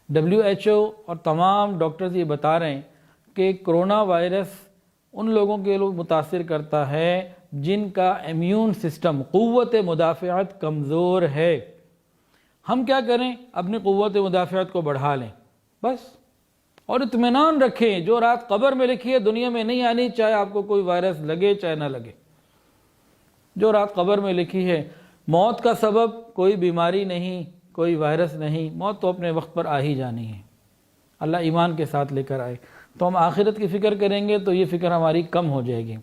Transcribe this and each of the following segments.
WHO اور تمام doctors یہ بتا رہے ہیں کہ کرونا وائرس ان لوگوں کے لیے متاثر کرتا ہے جن کا امیون سسٹم، قوت مدافعت کمزور ہے۔ ہم کیا کریں؟ اپنی قوت مدافعت کو بڑھا لیں بس، اور اطمینان رکھیں جو رات قبر میں لکھی ہے دنیا میں نہیں آنی، چاہے آپ کو کوئی وائرس لگے چاہے نہ لگے۔ جو رات قبر میں لکھی ہے، موت کا سبب کوئی بیماری نہیں، کوئی وائرس نہیں، موت تو اپنے وقت پر آ ہی جانی ہے، اللہ ایمان کے ساتھ لے کر آئے۔ تو ہم آخرت کی فکر کریں گے تو یہ فکر ہماری کم ہو جائے گی۔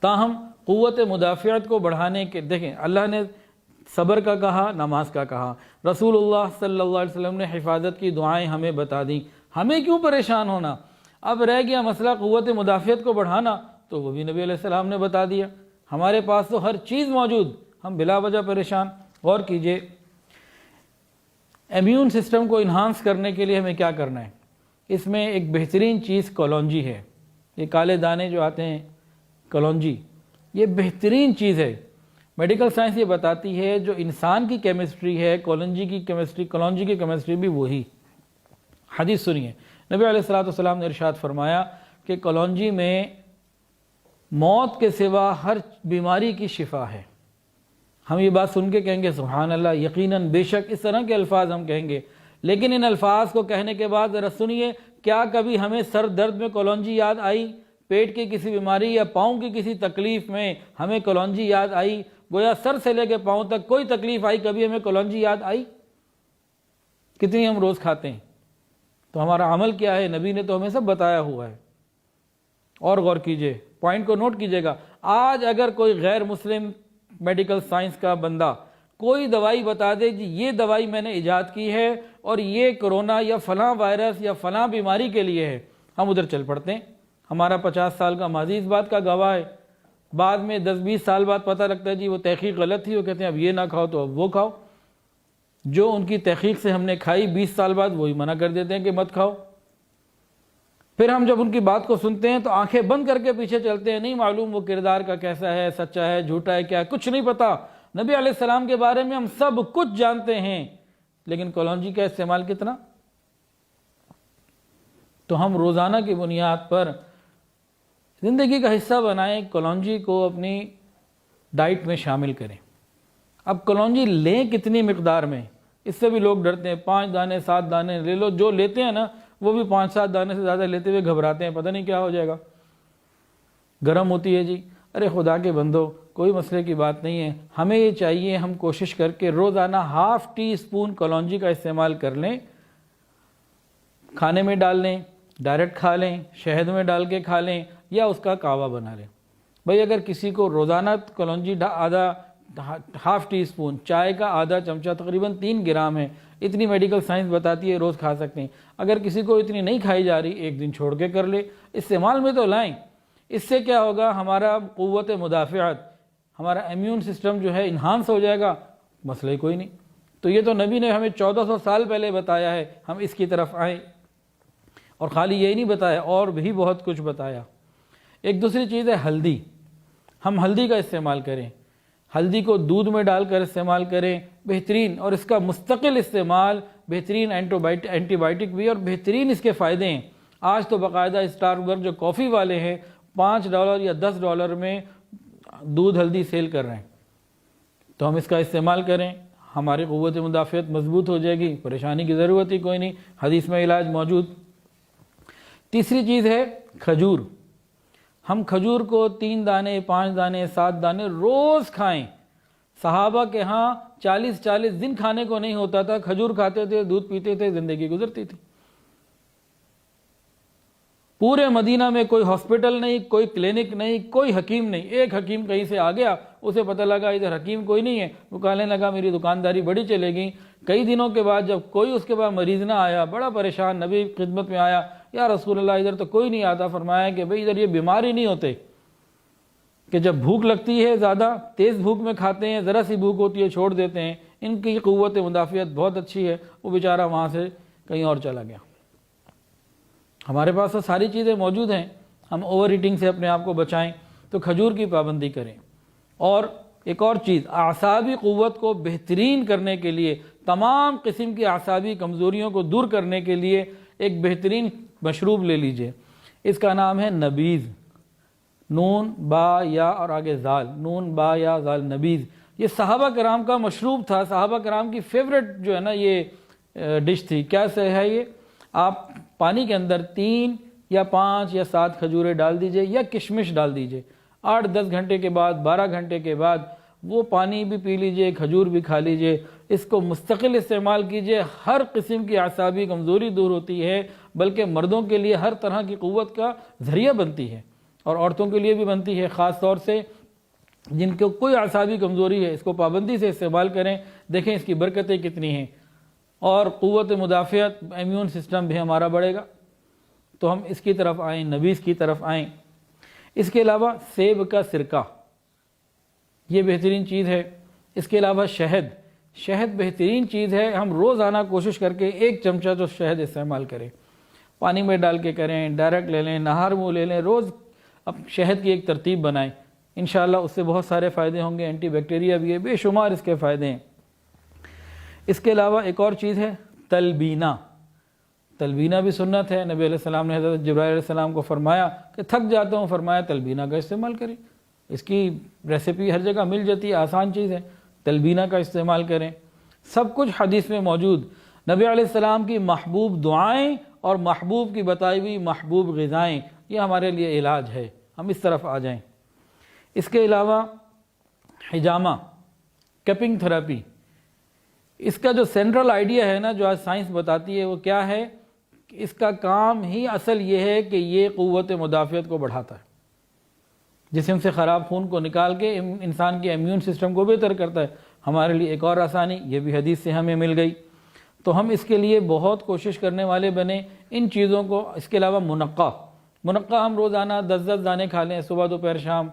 تاہم قوت مدافعت کو بڑھانے کے، دیکھیں اللہ نے صبر کا کہا، نماز کا کہا، رسول اللہ صلی اللہ علیہ وسلم نے حفاظت کی دعائیں ہمیں بتا دیں، ہمیں کیوں پریشان ہونا؟ اب رہ گیا مسئلہ قوت مدافعت کو بڑھانا، تو وہ بھی نبی علیہ السلام نے بتا دیا۔ ہمارے پاس تو ہر چیز موجود، ہم بلا وجہ پریشان۔ غور کیجئے، امیون سسٹم کو انہانس کرنے کے لیے ہمیں کیا کرنا ہے؟ اس میں ایک بہترین چیز کلونجی ہے۔ یہ کالے دانے جو آتے ہیں، کلونجی، یہ بہترین چیز ہے۔ میڈیکل سائنس یہ بتاتی ہے جو انسان کی کیمسٹری ہے، کلونجی کی کیمسٹری بھی وہی۔ حدیث سنیے، نبی علیہ السلام نے ارشاد فرمایا کہ کلونجی میں موت کے سوا ہر بیماری کی شفا ہے۔ ہم یہ بات سن کے کہیں گے سبحان اللہ، یقیناً، بے شک، اس طرح کے الفاظ ہم کہیں گے، لیکن ان الفاظ کو کہنے کے بعد ذرا سنیے، کیا کبھی ہمیں سر درد میں کلونجی یاد آئی؟ پیٹ کی کسی بیماری یا پاؤں کی کسی تکلیف میں ہمیں کلونجی یاد آئی؟ گویا سر سے لے کے پاؤں تک کوئی تکلیف آئی، کبھی ہمیں کلونجی یاد آئی؟ کتنی ہم روز کھاتے ہیں؟ تو ہمارا عمل کیا ہے؟ نبی نے تو ہمیں سب بتایا ہوا ہے۔ اور غور کیجئے، پوائنٹ کو نوٹ کیجئے گا، آج اگر کوئی غیر مسلم میڈیکل سائنس کا بندہ کوئی دوائی بتا دے جی یہ دوائی میں نے ایجاد کی ہے اور یہ کرونا یا فلاں وائرس یا فلاں بیماری کے لیے ہے، ہم ادھر چل پڑتے ہیں۔ ہمارا 50 سال کا ماضی اس بات کا گواہ ہے۔ بعد میں 10-20 سال بعد پتہ لگتا ہے جی وہ تحقیق غلط تھی، وہ کہتے ہیں اب یہ نہ کھاؤ تو اب وہ کھاؤ۔ جو ان کی تحقیق سے ہم نے کھائی 20 سال بعد وہی منع کر دیتے ہیں کہ مت کھاؤ۔ پھر ہم جب ان کی بات کو سنتے ہیں تو آنکھیں بند کر کے پیچھے چلتے ہیں، نہیں معلوم وہ کردار کا کیسا ہے، سچا ہے، جھوٹا ہے، کیا، کچھ نہیں پتا۔ نبی علیہ السلام کے بارے میں ہم سب کچھ جانتے ہیں، لیکن کلونجی کا استعمال کتنا؟ تو ہم روزانہ کی بنیاد پر زندگی کا حصہ بنائیں، کلونجی کو اپنی ڈائٹ میں شامل کریں۔ اب کلونجی لیں کتنی مقدار میں؟ اس سے بھی لوگ ڈرتے ہیں، 5 دانے 7 دانے لے لو، جو لیتے ہیں نا وہ بھی 5-7 دانے سے زیادہ لیتے ہوئے گھبراتے ہیں، پتہ نہیں کیا ہو جائے گا، گرم ہوتی ہے جی۔ ارے خدا کے بندو، کوئی مسئلے کی بات نہیں ہے، ہمیں یہ چاہیے ہم کوشش کر کے روزانہ ½ ٹی اسپون کلونجی کا استعمال کر لیں، کھانے میں ڈال لیں، ڈائریکٹ کھا لیں، شہد میں ڈال کے کھا لیں، یا اس کا کہوہ بنا لیں۔ بھئی اگر کسی کو روزانہ کلونجی ½ ٹی اسپون، چائے کا آدھا چمچہ، تقریباً 3 گرام ہے، اتنی میڈیکل سائنس بتاتی ہے روز کھا سکتے ہیں۔ اگر کسی کو اتنی نہیں کھائی جا رہی، ایک دن چھوڑ کے کر لے، استعمال میں تو لائیں۔ اس سے کیا ہوگا؟ ہمارا قوت مدافعت، ہمارا امیون سسٹم جو ہے انہانس ہو جائے گا، مسئلہ کوئی نہیں۔ تو یہ تو نبی نے ہمیں 1400 سال پہلے بتایا ہے، ہم اس کی طرف آئیں۔ اور خالی یہی نہیں بتایا، اور بھی بہت کچھ بتایا۔ ایک دوسری چیز ہے ہلدی، ہم ہلدی کا استعمال کریں، ہلدی کو دودھ میں ڈال کر استعمال کریں، بہترین، اور اس کا مستقل استعمال بہترین اینٹی بائیوٹک بھی، اور بہترین اس کے فائدے ہیں۔ آج تو باقاعدہ اسٹاربرگ جو کافی والے ہیں $5 یا $10 میں دودھ ہلدی سیل کر رہے ہیں، تو ہم اس کا استعمال کریں، ہماری قوت مدافعت مضبوط ہو جائے گی، پریشانی کی ضرورت ہی کوئی نہیں، حدیث میں علاج موجود۔ تیسری چیز ہے کھجور، ہم کھجور کو 3 دانے 5 دانے 7 دانے روز کھائیں۔ صحابہ کے ہاں 40 دن کھانے کو نہیں ہوتا تھا، کھجور کھاتے تھے، دودھ پیتے تھے، زندگی گزرتی تھی۔ پورے مدینہ میں کوئی ہاسپٹل نہیں، کوئی کلینک نہیں، کوئی حکیم نہیں۔ ایک حکیم کہیں سے آ گیا، اسے پتہ لگا ادھر حکیم کوئی نہیں ہے، وہ کہنے لگا میری دکانداری بڑی چلے گی۔ کئی دنوں کے بعد جب کوئی اس کے بعد مریض نہ آیا، بڑا پریشان، نبی خدمت میں آیا، یا رسول اللہ ادھر تو کوئی نہیں آتا۔ فرمایا کہ بھئی ادھر یہ بیمار ہی نہیں ہوتے کہ جب بھوک لگتی ہے، زیادہ تیز بھوک میں کھاتے ہیں، ذرا سی بھوک ہوتی ہے چھوڑ دیتے ہیں، ان کی قوت مدافعت بہت اچھی ہے، وہ بیچارہ وہاں سے کہیں اور چلا گیا۔ ہمارے پاس تو ساری چیزیں موجود ہیں، ہم اوور ایٹنگ سے اپنے آپ کو بچائیں، تو کھجور کی پابندی کریں۔ اور ایک اور چیز، اعصابی قوت کو بہترین کرنے کے لیے تمام قسم کی اعصابی کمزوریوں کو دور کرنے کے لیے ایک بہترین مشروب لے لیجئے، اس کا نام ہے نبیذ، نون با یا اور آگے زال، نون با یا زال، نبیذ۔ یہ صحابہ کرام کا مشروب تھا، صحابہ کرام کی فیوریٹ جو ہے نا یہ ڈش تھی۔ کیا سے ہے یہ؟ آپ پانی کے اندر 3 یا 5 یا 7 کھجوریں ڈال دیجئے یا کشمش ڈال دیجئے، 8-10 گھنٹے کے بعد، 12 گھنٹے کے بعد وہ پانی بھی پی لیجئے، کھجور بھی کھا لیجئے، اس کو مستقل استعمال کیجئے۔ ہر قسم کی اعصابی کمزوری دور ہوتی ہے، بلکہ مردوں کے لیے ہر طرح کی قوت کا ذریعہ بنتی ہے اور عورتوں کے لیے بھی بنتی ہے، خاص طور سے جن کو کوئی اعصابی کمزوری ہے۔ اس کو پابندی سے استعمال کریں، دیکھیں اس کی برکتیں کتنی ہیں، اور قوت مدافعت، امیون سسٹم بھی ہمارا بڑھے گا۔ تو ہم اس کی طرف آئیں، نبیذ کی طرف آئیں۔ اس کے علاوہ سیب کا سرکہ، یہ بہترین چیز ہے۔ اس کے علاوہ شہد بہترین چیز ہے۔ ہم روزانہ کوشش کر کے 1 چمچہ تو شہد استعمال کریں، پانی میں ڈال کے کریں، ڈائریکٹ لے لیں، نہار منہ لے لیں، روز اب شہد کی ایک ترتیب بنائیں، انشاءاللہ اس سے بہت سارے فائدے ہوں گے، اینٹی بیکٹیریا بھی ہے، بے شمار اس کے فائدے ہیں۔ اس کے علاوہ ایک اور چیز ہے تلبینہ۔ تلبینہ بھی سنت ہے، نبی علیہ السلام نے حضرت جبرائیل علیہ السلام کو فرمایا کہ تھک جاتا ہوں، فرمایا تلبینہ کا استعمال کریں۔ اس کی ریسیپی ہر جگہ مل جاتی ہے، آسان چیز ہے، تلبینہ کا استعمال کریں۔ سب کچھ حدیث میں موجود۔ نبی علیہ السلام کی محبوب دعائیں اور محبوب کی بتائی ہوئی محبوب غذائیں، یہ ہمارے لیے علاج ہے، ہم اس طرف آ جائیں۔ اس کے علاوہ حجامہ، کیپنگ تھراپی، اس کا جو سینٹرل آئیڈیا ہے نا، جو آج سائنس بتاتی ہے، وہ کیا ہے؟ اس کا کام ہی اصل یہ ہے کہ یہ قوت مدافعت کو بڑھاتا ہے، جسم سے خراب خون کو نکال کے انسان کے امیون سسٹم کو بہتر کرتا ہے۔ ہمارے لیے ایک اور آسانی، یہ بھی حدیث سے ہمیں مل گئی، تو ہم اس کے لیے بہت کوشش کرنے والے بنے ان چیزوں کو۔ اس کے علاوہ منقہ ہم روزانہ 10 دانے کھا لیں، صبح دوپہر شام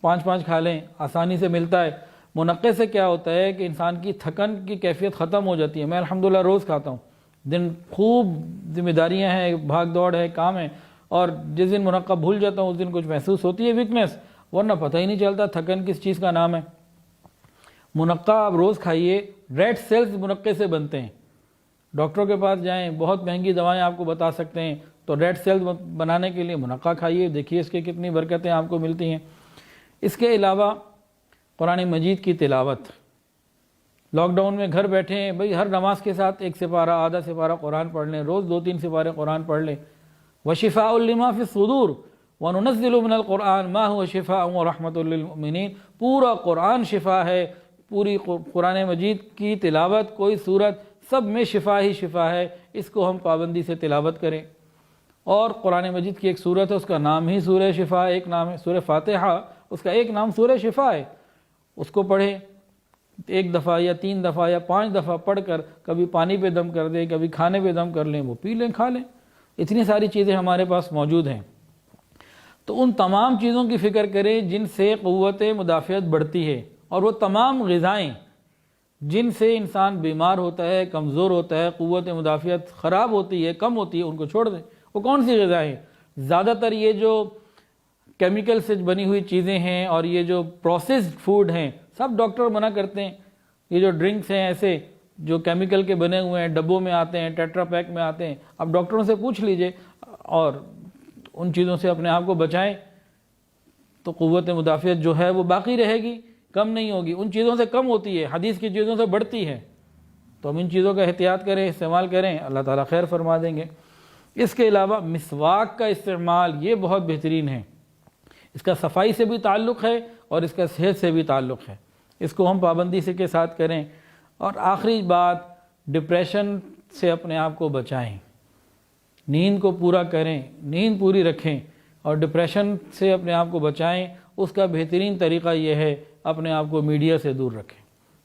5 کھا لیں، آسانی سے ملتا ہے۔ منقے سے کیا ہوتا ہے کہ انسان کی تھکن کی کیفیت ختم ہو جاتی ہے۔ میں الحمدللہ روز کھاتا ہوں، دن خوب ذمہ داریاں ہیں، بھاگ دوڑ ہے، کام ہے، اور جس دن منقہ بھول جاتا ہوں اس دن کچھ محسوس ہوتی ہے ویکنیس، ورنہ پتہ ہی نہیں چلتا تھکن کس چیز کا نام ہے۔ منقہ آپ روز کھائیے، ریڈ سیلز منقے سے بنتے ہیں۔ ڈاکٹروں کے پاس جائیں، بہت مہنگی دوائیں آپ کو بتا سکتے ہیں، تو ریڈ سیلز بنانے کے لیے منقہ کھائیے، دیکھیے اس کے کتنی برکتیں آپ کو ملتی ہیں۔ اس کے علاوہ قرآن مجید کی تلاوت، لاک ڈاؤن میں گھر بیٹھے ہیں بھئی، ہر نماز کے ساتھ 1 سپارہ، آدھا سپارہ قرآن پڑھ لیں، روز 2-3 سپارے قرآن پڑھ لیں۔ وَشِفَاءٌ لِمَا فِي الصُّدُورِ وَنُنَزِّلُ مِنَ الْقُرْآنِ مَا هُوَ شِفَاءٌ وَرَحْمَةٌ لِلْمُؤْمِنِينَ۔ پورا قرآن شفا ہے، پوری قرآن مجید کی تلاوت، کوئی سورت، سب میں شفا ہی شفا ہے۔ اس کو ہم پابندی سے تلاوت کریں۔ اور قرآن مجید کی ایک سورت ہے، اس کا نام ہی سورہ شفا، ایک نام ہے سورہ فاتحہ، اس کا ایک نام سورہ شفا ہے۔ اس کو پڑھیں 1 دفعہ یا 3 دفعہ یا 5 دفعہ پڑھ کر، کبھی پانی پہ دم کر دیں، کبھی کھانے پہ دم کر لیں، وہ پی لیں، کھا لیں۔ اتنی ساری چیزیں ہمارے پاس موجود ہیں، تو ان تمام چیزوں کی فکر کریں جن سے قوت مدافعت بڑھتی ہے، اور وہ تمام غذائیں جن سے انسان بیمار ہوتا ہے، کمزور ہوتا ہے، قوت مدافعت خراب ہوتی ہے، کم ہوتی ہے، ان کو چھوڑ دیں۔ وہ کون سی غذائیں ہیں؟ زیادہ تر یہ جو کیمیکل سے بنی ہوئی چیزیں ہیں اور یہ جو پروسیسڈ فوڈ ہیں، سب ڈاکٹر منع کرتے ہیں۔ یہ جو ڈرنکس ہیں ایسے جو کیمیکل کے بنے ہوئے ہیں، ڈبوں میں آتے ہیں، ٹیٹرا پیک میں آتے ہیں، آپ ڈاکٹروں سے پوچھ لیجئے اور ان چیزوں سے اپنے آپ کو بچائیں، تو قوت مدافعت جو ہے وہ باقی رہے گی، کم نہیں ہوگی، ان چیزوں سے کم ہوتی ہے، حدیث کی چیزوں سے بڑھتی ہے۔ تو ہم ان چیزوں کا احتیاط کریں، استعمال کریں، اللہ تعالیٰ خیر فرما دیں گے۔ اس کے علاوہ مسواک کا استعمال، یہ بہت بہترین ہے، اس کا صفائی سے بھی تعلق ہے اور اس کا صحت سے بھی تعلق ہے، اس کو ہم پابندی سے کے ساتھ کریں۔ اور آخری بات، ڈپریشن سے اپنے آپ کو بچائیں، نیند کو پورا کریں، نیند پوری رکھیں اور ڈپریشن سے اپنے آپ کو بچائیں۔ اس کا بہترین طریقہ یہ ہے اپنے آپ کو میڈیا سے دور رکھیں۔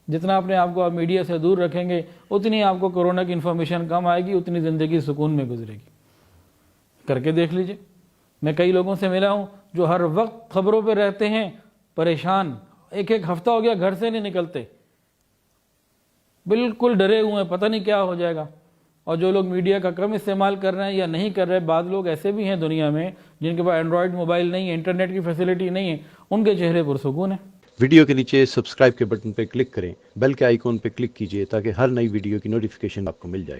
جتنا اپنے آپ کو آپ میڈیا سے دور رکھیں گے، اتنی آپ کو کورونا کی انفارمیشن کم آئے گی، اتنی زندگی سکون میں گزرے گی۔ کر کے دیکھ لیجئے، میں کئی لوگوں سے ملا ہوں جو ہر وقت خبروں پہ رہتے ہیں، پریشان، ایک ہفتہ ہو گیا گھر سے نہیں نکلتے، بالکل ڈرے ہوئے ہیں، پتہ نہیں کیا ہو جائے گا۔ اور جو لوگ میڈیا کا کم استعمال کر رہے ہیں یا نہیں کر رہے، بعض لوگ ایسے بھی ہیں دنیا میں جن کے پاس اینڈرائڈ موبائل نہیں ہے، انٹرنیٹ کی فیسلٹی نہیں ہے، ان کے چہرے پرسکون ہیں۔ ویڈیو کے نیچے سبسکرائب کے بٹن پہ کلک کریں، بیل کے آئیکن پہ کلک کیجئے تاکہ ہر نئی ویڈیو کی نوٹیفیکیشن آپ کو مل جائے۔